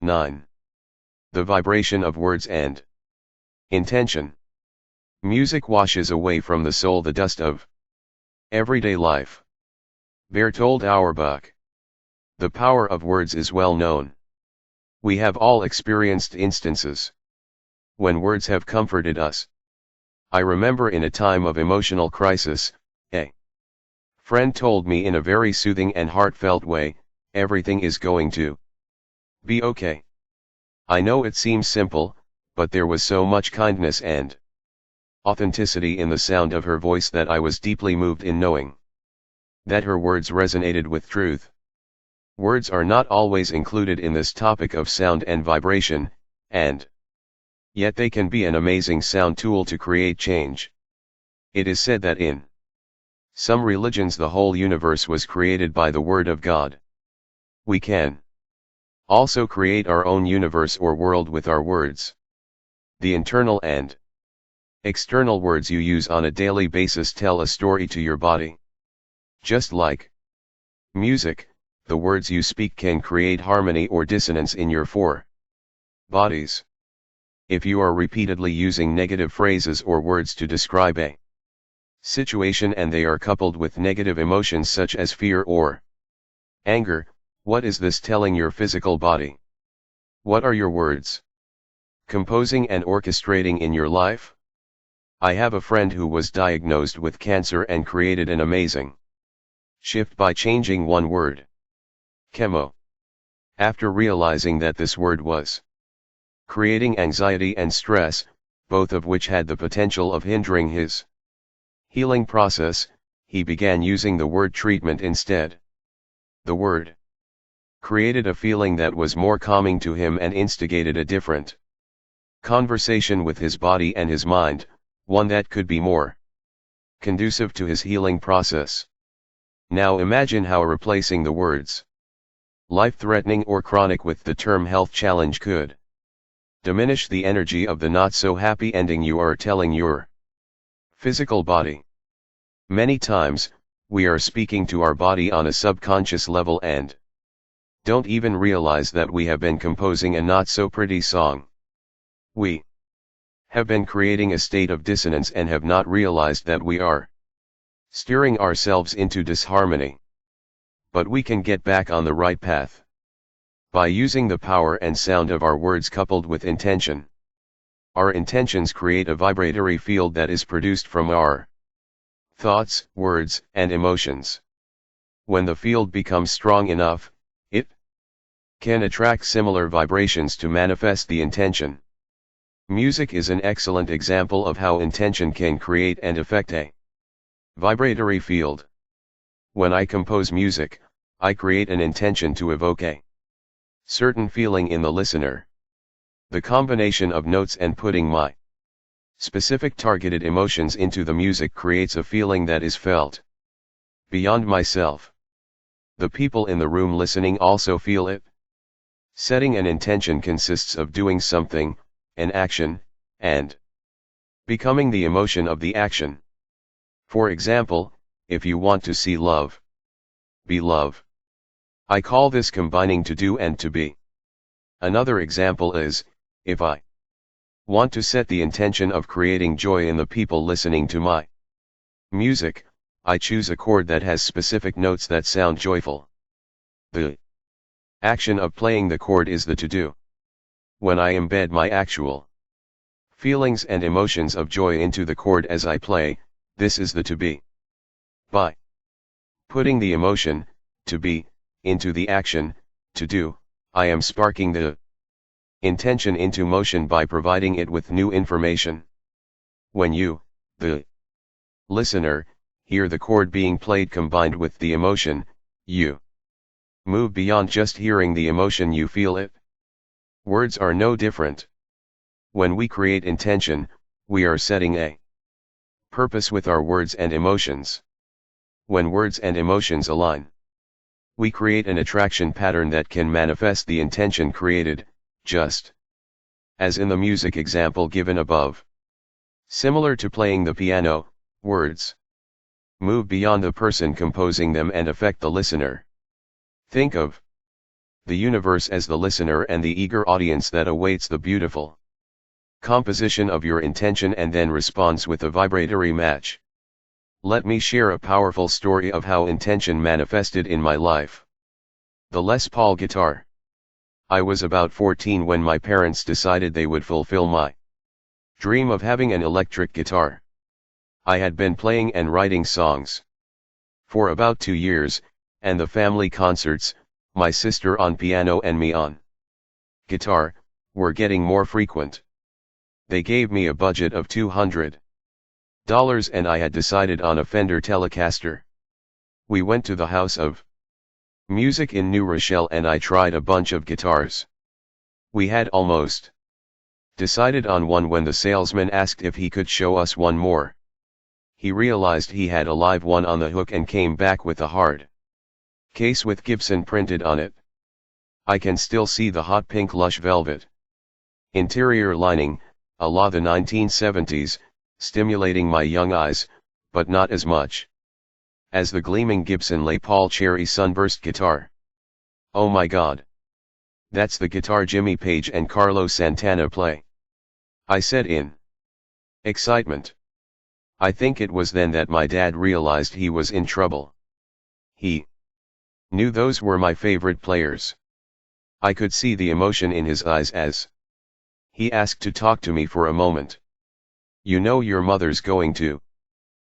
9. The vibration of words and intention. Music washes away from the soul the dust of everyday life. Bertold Auerbach. The power of words is well known. We have all experienced instances when words have comforted us. I remember in a time of emotional crisis, a friend told me in a very soothing and heartfelt way, "Everything is going to be okay." I know it seems simple, but there was so much kindness and authenticity in the sound of her voice that I was deeply moved in knowing that her words resonated with truth. Words are not always included in this topic of sound and vibration, and yet they can be an amazing sound tool to create change. It is said that in some religions the whole universe was created by the Word of God. We can also create our own universe or world with our words. The internal and external words you use on a daily basis tell a story to your body. Just like music, the words you speak can create harmony or dissonance in your four bodies. If you are repeatedly using negative phrases or words to describe a situation and they are coupled with negative emotions such as fear or anger, what is this telling your physical body? What are your words composing and orchestrating in your life? I have a friend who was diagnosed with cancer and created an amazing shift by changing one word. Chemo. After realizing that this word was creating anxiety and stress, both of which had the potential of hindering his healing process, he began using the word treatment instead. The word created a feeling that was more calming to him and instigated a different conversation with his body and his mind, one that could be more conducive to his healing process. Now imagine how replacing the words life-threatening or chronic with the term health challenge could diminish the energy of the not-so-happy ending you are telling your physical body. Many times, we are speaking to our body on a subconscious level and don't even realize that we have been composing a not-so-pretty song. We have been creating a state of dissonance and have not realized that we are steering ourselves into disharmony. But we can get back on the right path by using the power and sound of our words coupled with intention. Our intentions create a vibratory field that is produced from our thoughts, words, and emotions. When the field becomes strong enough, it can attract similar vibrations to manifest the intention. Music is an excellent example of how intention can create and affect a vibratory field. When I compose music, I create an intention to evoke a certain feeling in the listener. The combination of notes and putting my specific targeted emotions into the music creates a feeling that is felt beyond myself. The people in the room listening also feel it. Setting an intention consists of doing something, an action, and becoming the emotion of the action. For example, if you want to see love, be love. I call this combining to do and to be. Another example is, if I want to set the intention of creating joy in the people listening to my music, I choose a chord that has specific notes that sound joyful. The action of playing the chord is the to-do. When I embed my actual feelings and emotions of joy into the chord as I play, this is the to-be. By putting the emotion, to be, into the action, to do, I am sparking the intention into motion by providing it with new information. When you, the listener, hear the chord being played combined with the emotion, you move beyond just hearing the emotion, you feel it. Words are no different. When we create intention, we are setting a purpose with our words and emotions. When words and emotions align, we create an attraction pattern that can manifest the intention created, just as in the music example given above. Similar to playing the piano, words move beyond the person composing them and affect the listener. Think of the universe as the listener and the eager audience that awaits the beautiful composition of your intention and then responds with a vibratory match. Let me share a powerful story of how intention manifested in my life. The Les Paul guitar. I was about 14 when my parents decided they would fulfill my dream of having an electric guitar. I had been playing and writing songs for about 2 years, and the family concerts, my sister on piano and me on guitar, were getting more frequent. They gave me a budget of $200, and I had decided on a Fender Telecaster. We went to the House of Music in New Rochelle and I tried a bunch of guitars. We had almost decided on one when the salesman asked if he could show us one more. He realized he had a live one on the hook and came back with a hard case with Gibson printed on it. I can still see the hot pink lush velvet interior lining, a la the 1970s, stimulating my young eyes, but not as much as the gleaming Gibson Les Paul Cherry Sunburst guitar. Oh my God! That's the guitar Jimmy Page and Carlos Santana play, I said in excitement. I think it was then that my dad realized he was in trouble. He knew those were my favorite players. I could see the emotion in his eyes as he asked to talk to me for a moment. You know your mother's going to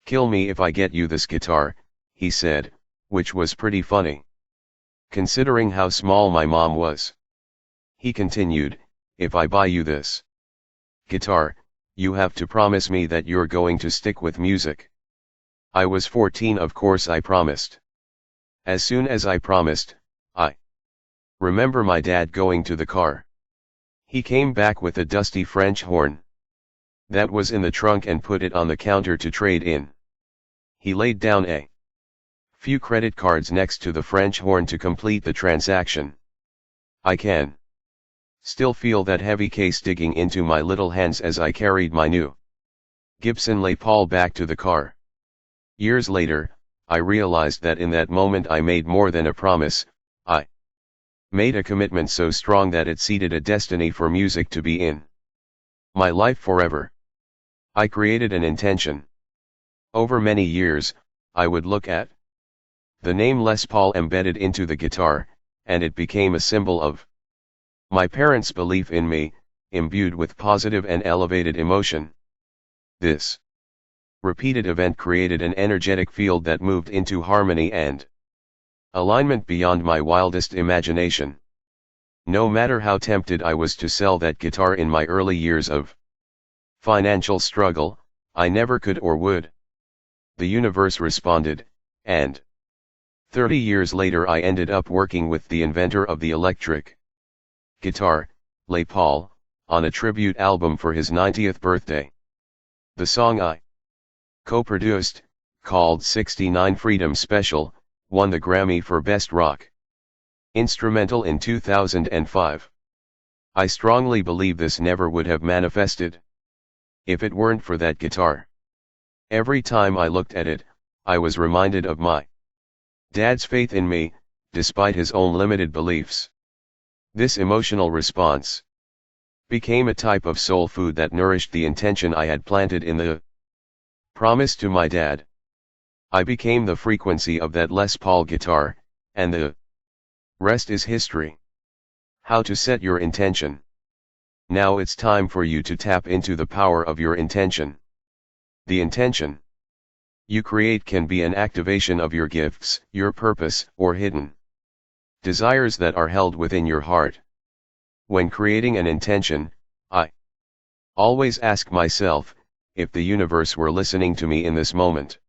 kill me if I get you this guitar, he said, which was pretty funny, considering how small my mom was. He continued, if I buy you this guitar, you have to promise me that you're going to stick with music. I was 14, of course I promised. As soon as I promised, I remember my dad going to the car. He came back with a dusty French horn that was in the trunk and put it on the counter to trade in. He laid down a few credit cards next to the French horn to complete the transaction. I can still feel that heavy case digging into my little hands as I carried my new Gibson Les Paul back to the car. Years later, I realized that in that moment I made more than a promise. I made a commitment so strong that it seeded a destiny for music to be in my life forever. I created an intention. Over many years, I would look at the name Les Paul embedded into the guitar, and it became a symbol of my parents' belief in me, imbued with positive and elevated emotion. This repeated event created an energetic field that moved into harmony and alignment beyond my wildest imagination. No matter how tempted I was to sell that guitar in my early years of financial struggle, I never could or would. The universe responded, and 30 years later I ended up working with the inventor of the electric guitar, Les Paul, on a tribute album for his 90th birthday. The song I co-produced, called 69 Freedom Special, won the Grammy for Best Rock Instrumental in 2005. I strongly believe this never would have manifested if it weren't for that guitar. Every time I looked at it, I was reminded of my dad's faith in me, despite his own limited beliefs. This emotional response became a type of soul food that nourished the intention I had planted in the promise to my dad. I became the frequency of that Les Paul guitar, and the rest is history. How to set your intention. Now it's time for you to tap into the power of your intention. The intention you create can be an activation of your gifts, your purpose, or hidden desires that are held within your heart. When creating an intention, I always ask myself, if the universe were listening to me in this moment,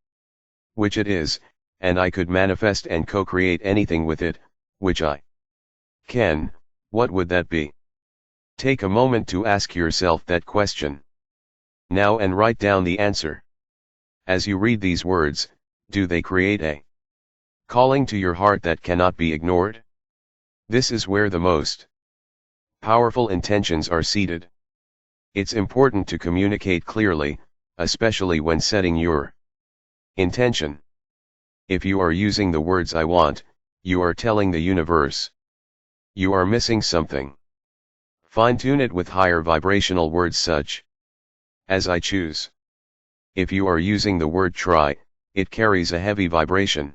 which it is, and I could manifest and co-create anything with it, which I can, what would that be? Take a moment to ask yourself that question now and write down the answer. As you read these words, do they create a calling to your heart that cannot be ignored? This is where the most powerful intentions are seated. It's important to communicate clearly, especially when setting your intention. If you are using the words I want, you are telling the universe You are missing something. Fine-tune it with higher vibrational words such as I choose. If you are using the word try, it carries a heavy vibration.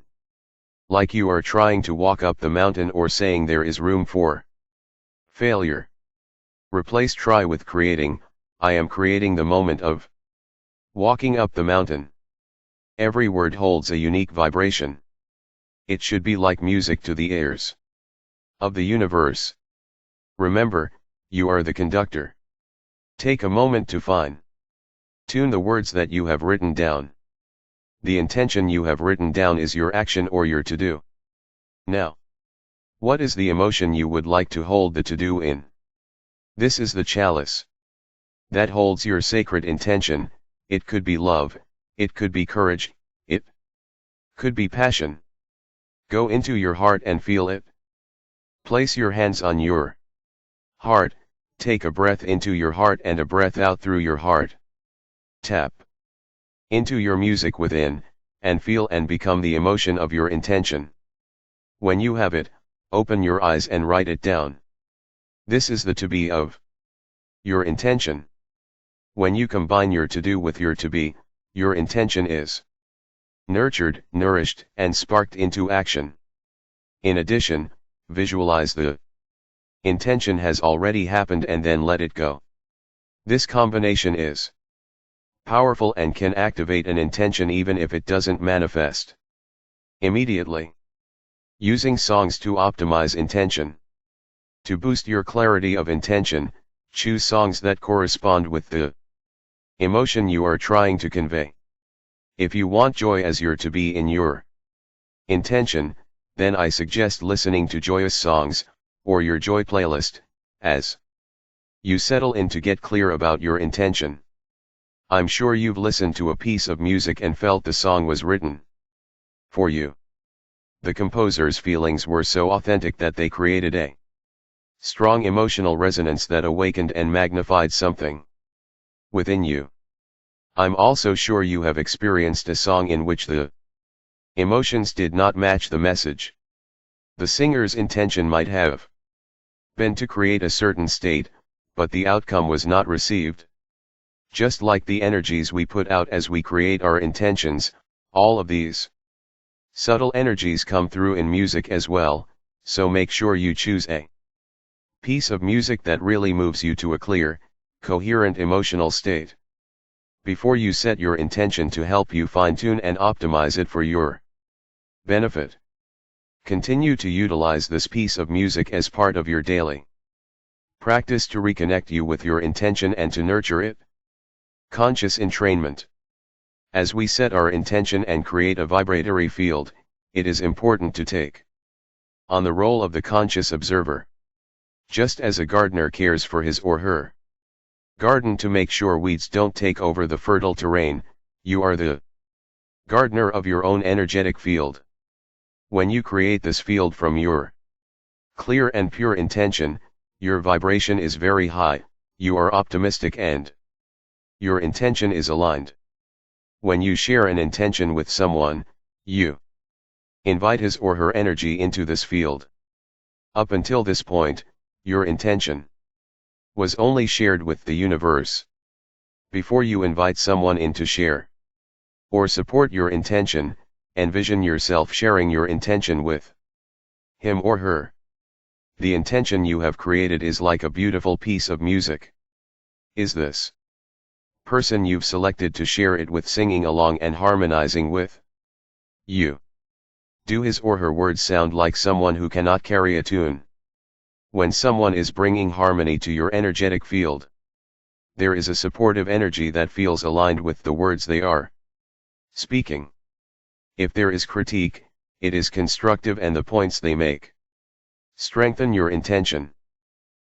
Like you are trying to walk up the mountain or saying there is room for failure. Replace try with creating. I am creating the moment of walking up the mountain. Every word holds a unique vibration. It should be like music to the ears of the universe. Remember, you are the conductor. Take a moment to fine-tune the words that you have written down. The intention you have written down is your action or your to-do. Now, what is the emotion you would like to hold the to-do in? This is the chalice that holds your sacred intention. It could be love, it could be courage, it could be passion. Go into your heart and feel it. Place your hands on your heart, take a breath into your heart and a breath out through your heart. Tap into your music within, and feel and become the emotion of your intention. When you have it, open your eyes and write it down. This is the to-be of your intention. When you combine your to-do with your to-be, your intention is nurtured, nourished, and sparked into action. In addition, visualize the intention has already happened and then let it go. This combination is powerful and can activate an intention even if it doesn't manifest immediately. Using songs to optimize intention. To boost your clarity of intention, choose songs that correspond with the emotion you are trying to convey. If you want joy as your to be in your intention, then I suggest listening to joyous songs, or your joy playlist, as you settle in to get clear about your intention. I'm sure you've listened to a piece of music and felt the song was written for you. The composer's feelings were so authentic that they created a strong emotional resonance that awakened and magnified something within you. I'm also sure you have experienced a song in which the emotions did not match the message. The singer's intention might have been to create a certain state, but the outcome was not received. Just like the energies we put out as we create our intentions, all of these subtle energies come through in music as well, so make sure you choose a piece of music that really moves you to a clear, coherent emotional state. Before you set your intention to help you fine-tune and optimize it for your benefit. Continue to utilize this piece of music as part of your daily practice to reconnect you with your intention and to nurture it. Conscious entrainment. As we set our intention and create a vibratory field, it is important to take on the role of the conscious observer. Just as a gardener cares for his or her garden to make sure weeds don't take over the fertile terrain, you are the gardener of your own energetic field. When you create this field from your clear and pure intention, your vibration is very high, you are optimistic and your intention is aligned. When you share an intention with someone, you invite his or her energy into this field. Up until this point, your intention was only shared with the universe. Before you invite someone in to share or support your intention, envision yourself sharing your intention with him or her. The intention you have created is like a beautiful piece of music. Is this person you've selected to share it with singing along and harmonizing with you? Do his or her words sound like someone who cannot carry a tune? When someone is bringing harmony to your energetic field, there is a supportive energy that feels aligned with the words they are speaking. If there is critique, it is constructive and the points they make strengthen your intention.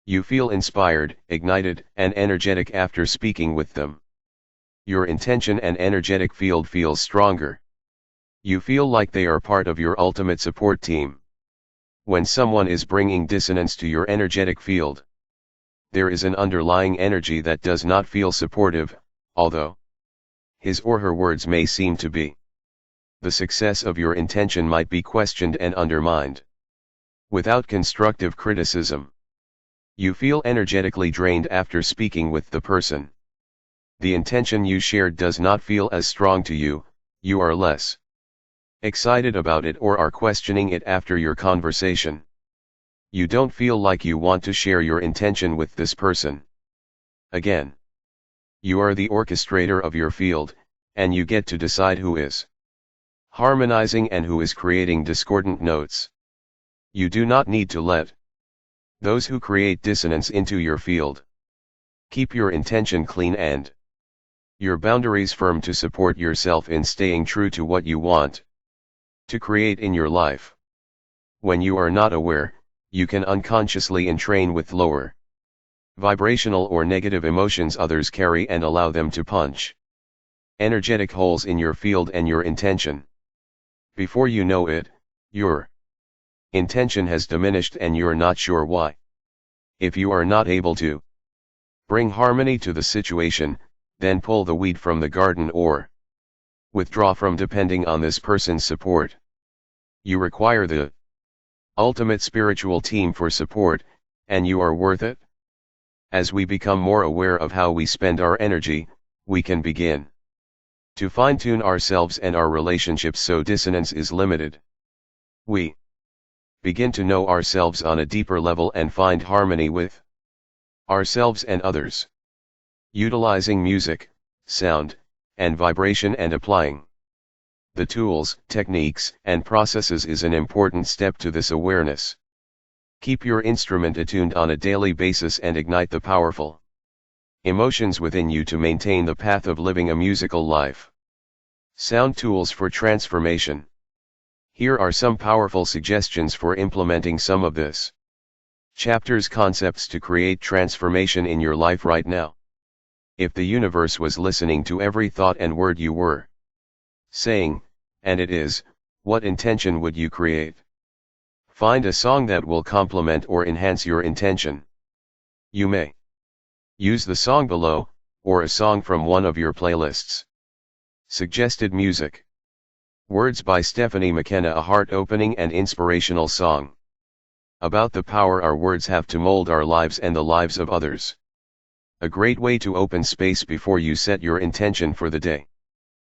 You feel inspired, ignited, and energetic after speaking with them. Your intention and energetic field feels stronger. You feel like they are part of your ultimate support team. When someone is bringing dissonance to your energetic field, there is an underlying energy that does not feel supportive, although his or her words may seem to be. The success of your intention might be questioned and undermined. Without constructive criticism. You feel energetically drained after speaking with the person. The intention you shared does not feel as strong to you, you are less excited about it or are questioning it after your conversation. You don't feel like you want to share your intention with this person. Again, you are the orchestrator of your field, and you get to decide who is harmonizing and who is creating discordant notes. You do not need to let those who create dissonance into your field. Keep your intention clean and your boundaries firm to support yourself in staying true to what you want to create in your life. When you are not aware, you can unconsciously entrain with lower vibrational or negative emotions others carry and allow them to punch energetic holes in your field and your intention. Before you know it, your intention has diminished and you're not sure why. If you are not able to bring harmony to the situation, then pull the weed from the garden or withdraw from depending on this person's support. You require the ultimate spiritual team for support, and you are worth it. As we become more aware of how we spend our energy, we can begin to fine-tune ourselves and our relationships so dissonance is limited. We begin to know ourselves on a deeper level and find harmony with ourselves and others. Utilizing music, sound, and vibration and applying the tools, techniques, and processes is an important step to this awareness. Keep your instrument attuned on a daily basis and ignite the powerful emotions within you to maintain the path of living a musical life. Sound tools for transformation. Here are some powerful suggestions for implementing some of this chapter's concepts to create transformation in your life right now. If the universe was listening to every thought and word you were saying, and it is, what intention would you create? Find a song that will complement or enhance your intention. You may use the song below, or a song from one of your playlists. Suggested music. Words by Stephanie McKenna, a heart-opening and inspirational song about the power our words have to mold our lives and the lives of others. A great way to open space before you set your intention for the day.